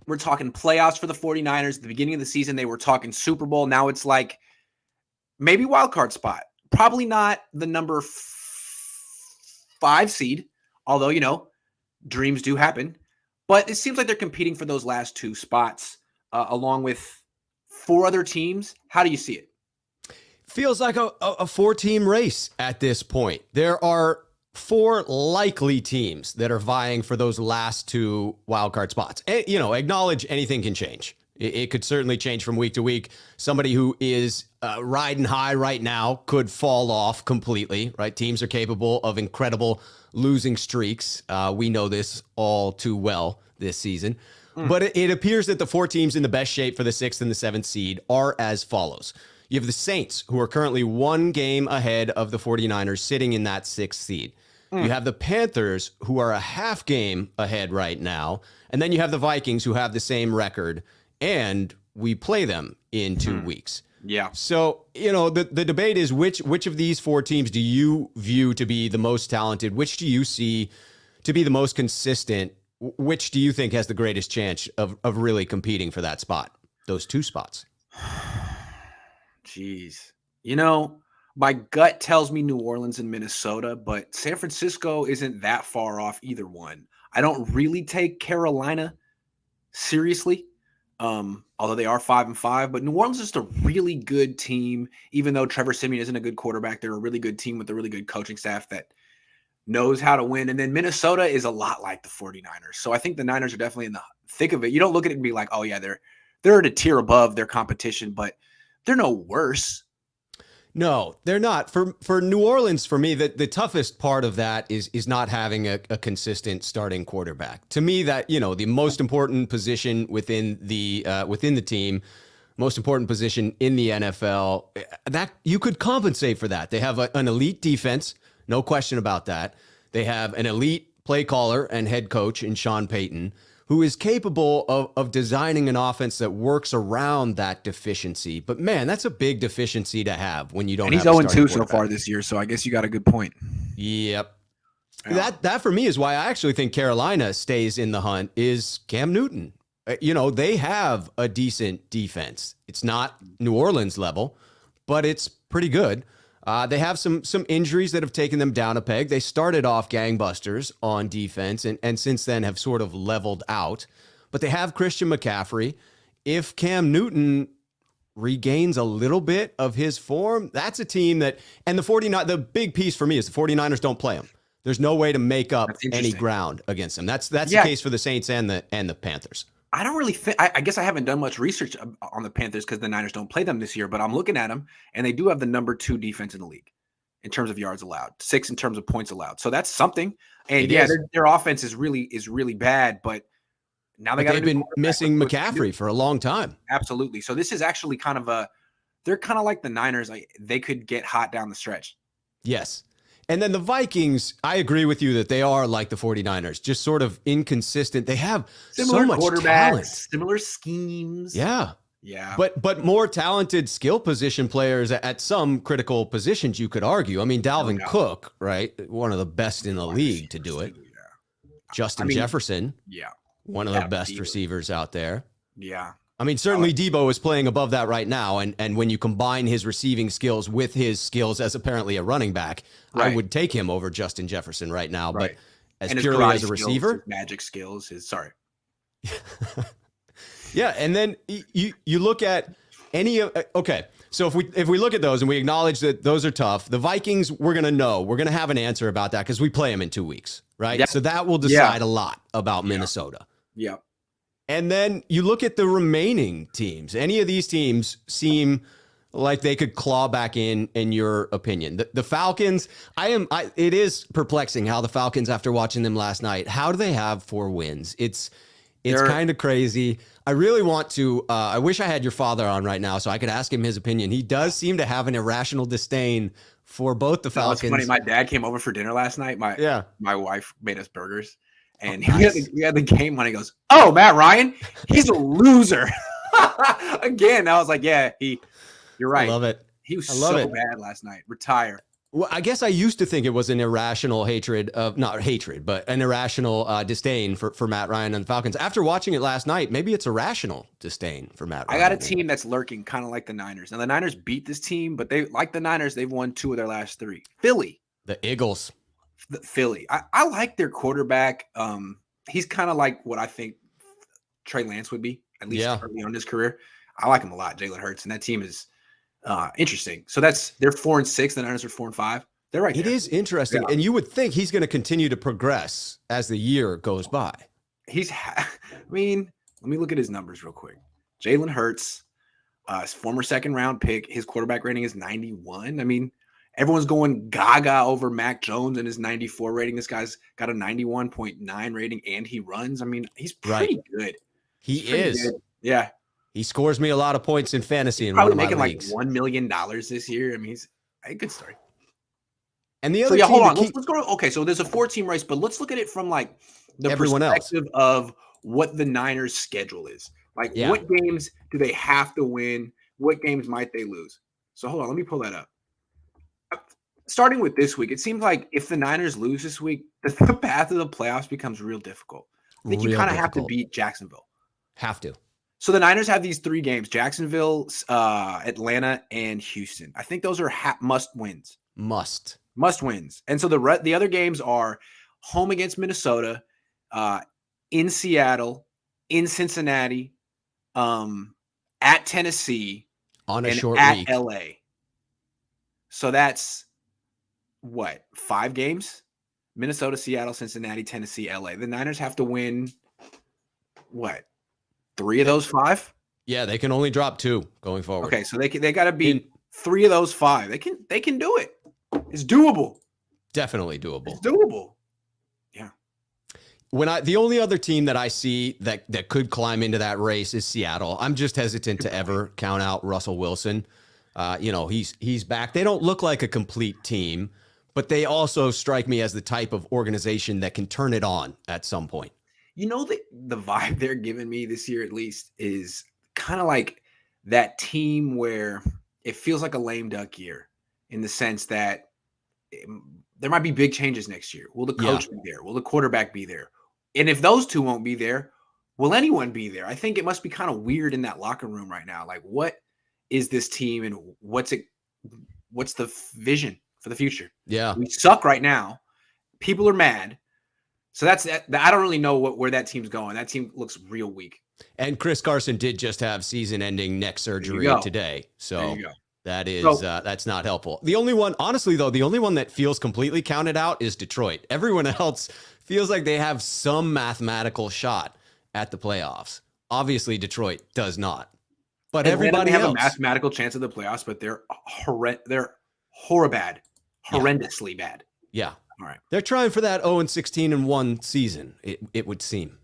we're talking playoffs for the 49ers. At the beginning of the season, they were talking Super Bowl. Now it's like maybe wild card spot. Probably not the number 5 seed, although, dreams do happen. But it seems like they're competing for those last 2 spots along with 4 other teams. How do you see it? Feels like a 4-team race at this point. There are 4 likely teams that are vying for those last 2 wildcard spots. And, acknowledge anything can change. It could certainly change from week to week. Somebody who is riding high right now could fall off completely, right? Teams are capable of incredible losing streaks. We know this all too well this season. But it appears that the 4 teams in the best shape for the 6th and the 7th seed are as follows. You have the Saints, who are currently 1 game ahead of the 49ers, sitting in that 6th seed. You have the Panthers, who are a half game ahead right now. And then you have the Vikings, who have the same record. And we play them in 2 weeks. Yeah. So, the debate is which of these 4 teams do you view to be the most talented? Which do you see to be the most consistent? Which do you think has the greatest chance of really competing for that spot, those 2 spots? Jeez. My gut tells me New Orleans and Minnesota, but San Francisco isn't that far off either one. I don't really take Carolina seriously, although they are 5-5. But New Orleans is just a really good team, even though Trevor Siemian isn't a good quarterback. They're a really good team with a really good coaching staff that knows how to win. And then Minnesota is a lot like the 49ers. So I think the Niners are definitely in the thick of it. You don't look at it and be like, oh, yeah, they're at a tier above their competition, but they're no worse. No, they're not. For New Orleans, for me, the toughest part of that is not having a consistent starting quarterback. To me, that the most important position within the team, most important position in the NFL, that you could compensate for that. They have an elite defense, no question about that. They have an elite play caller and head coach in Sean Payton, who is capable of designing an offense that works around that deficiency. But man, that's a big deficiency to have when you don't. And he's 0-2 so far this year, so I guess you got a good point. Yep. Yeah. That for me is why I actually think Carolina stays in the hunt is Cam Newton. They have a decent defense. It's not New Orleans level, but it's pretty good. They have some injuries that have taken them down a peg. They started off gangbusters on defense and since then have sort of leveled out. But they have Christian McCaffrey. If Cam Newton regains a little bit of his form, that's a team that – and the big piece for me is the 49ers don't play them. There's no way to make up any ground against them. That's the case for the Saints and the Panthers. I don't really think – I guess I haven't done much research on the Panthers because the Niners don't play them this year, but I'm looking at them, and they do have the number 2 defense in the league in terms of yards allowed, 6 in terms of points allowed. So that's something. And their offense is really bad, but now they've been missing McCaffrey for a long time. Absolutely. So this is actually they're kind of like the Niners. Like they could get hot down the stretch. Yes. And then the Vikings, I agree with you that they are like the 49ers, just sort of inconsistent. They have similar so much quarterbacks, talent. Similar schemes. Yeah. Yeah. But more talented skill position players at some critical positions, you could argue. I mean, Dalvin Cook, right? One of the best in the league to do it. Yeah. Justin Jefferson. Yeah. One of the best receivers out there. Yeah. I mean, certainly Debo is playing above that right now. And when you combine his receiving skills with his skills as apparently a running back, I would take him over Justin Jefferson right now. But as purely as a receiver, his magic skills, Yeah, and then you look at any of so if we look at those and we acknowledge that those are tough, the Vikings we're gonna have an answer about that because we play them in 2 weeks, right? Yep. So that will decide a lot about Minnesota. Yeah. And then you look at the remaining teams. Any of these teams seem like they could claw back in your opinion. The Falcons, it is perplexing how the Falcons, after watching them last night, how do they have 4 wins? It's kind of crazy. I really want to, I wish I had your father on right now so I could ask him his opinion. He does seem to have an irrational disdain for both the Falcons. It's funny. My dad came over for dinner last night. My wife made us burgers. And we had the game on. He goes, "Oh, Matt Ryan, he's a loser." Again, I was like, "Yeah, you're right." I love it. He was so bad last night. Retire. Well, I guess I used to think it was an irrational hatred of, not hatred, but an irrational disdain for Matt Ryan and the Falcons. After watching it last night, maybe it's a rational disdain for Matt I Ryan. got a team that's lurking, kind of like the Niners. Now the Niners beat this team, but they like the Niners. They've won 2 of their last 3. Philly, The Eagles. Philly. I like their quarterback. He's kind of like what I think Trey Lance would be, at least early on in his career. I like him a lot, Jalen Hurts, and that team is interesting. So they're 4-6. The Niners are 4-5. They're right there. It is interesting, and you would think he's going to continue to progress as the year goes by. I mean, let me look at his numbers real quick. Jalen Hurts, his former 2nd-round pick, his quarterback rating is 91. I mean, everyone's going gaga over Mac Jones and his 94 rating. This guy's got a 91.9 rating, and he runs. I mean, he's pretty good. He is. Good. Yeah. He scores me a lot of points in fantasy in Probably one of my making leagues. like $1 million this year. I mean, he's a good story. And the other team, hold on. Let's go. Okay, so there's a 4-team race, but let's look at it from like the everyone perspective of what the Niners' schedule is. Like, what games do they have to win? What games might they lose? So hold on, let me pull that up. Starting with this week, it seems like if the Niners lose this week, the path of the playoffs becomes real difficult. I think you kind of have to beat Jacksonville. Have to. So the Niners have these 3 games: Jacksonville, Atlanta, and Houston. I think those are must wins. Must wins. And so the other games are home against Minnesota, in Seattle, in Cincinnati, at Tennessee, on a and short at week. LA. So that's what, 5 games? Minnesota, Seattle, Cincinnati, Tennessee, LA. The Niners have to win what? 3 of those 5? Yeah, they can only drop 2 going forward. Okay, so they got to beat 3 of those 5. They can do it. It's doable. Definitely doable. It's doable. Yeah. The only other team that I see that could climb into that race is Seattle. I'm just hesitant to ever count out Russell Wilson. He's back. They don't look like a complete team, but they also strike me as the type of organization that can turn it on at some point. You know, the vibe they're giving me this year, at least, is kind of like that team where it feels like a lame duck year, in the sense that there might be big changes next year. Will the coach be there? Will the quarterback be there? And if those 2 won't be there, will anyone be there? I think it must be kind of weird in that locker room right now. Like, what is this team, and what's the vision for the future? Yeah. We suck right now. People are mad. So that's I don't really know where that team's going. That team looks real weak. And Chris Carson did just have season-ending neck surgery today. So that's not helpful. The only one, honestly, though, the only one that feels completely counted out is Detroit. Everyone else feels like they have some mathematical shot at the playoffs. Obviously, Detroit does not. But everybody have else a mathematical chance of the playoffs, but they're horrendously bad. Yeah. All right. They're trying for that 0-16-1 season, it would seem.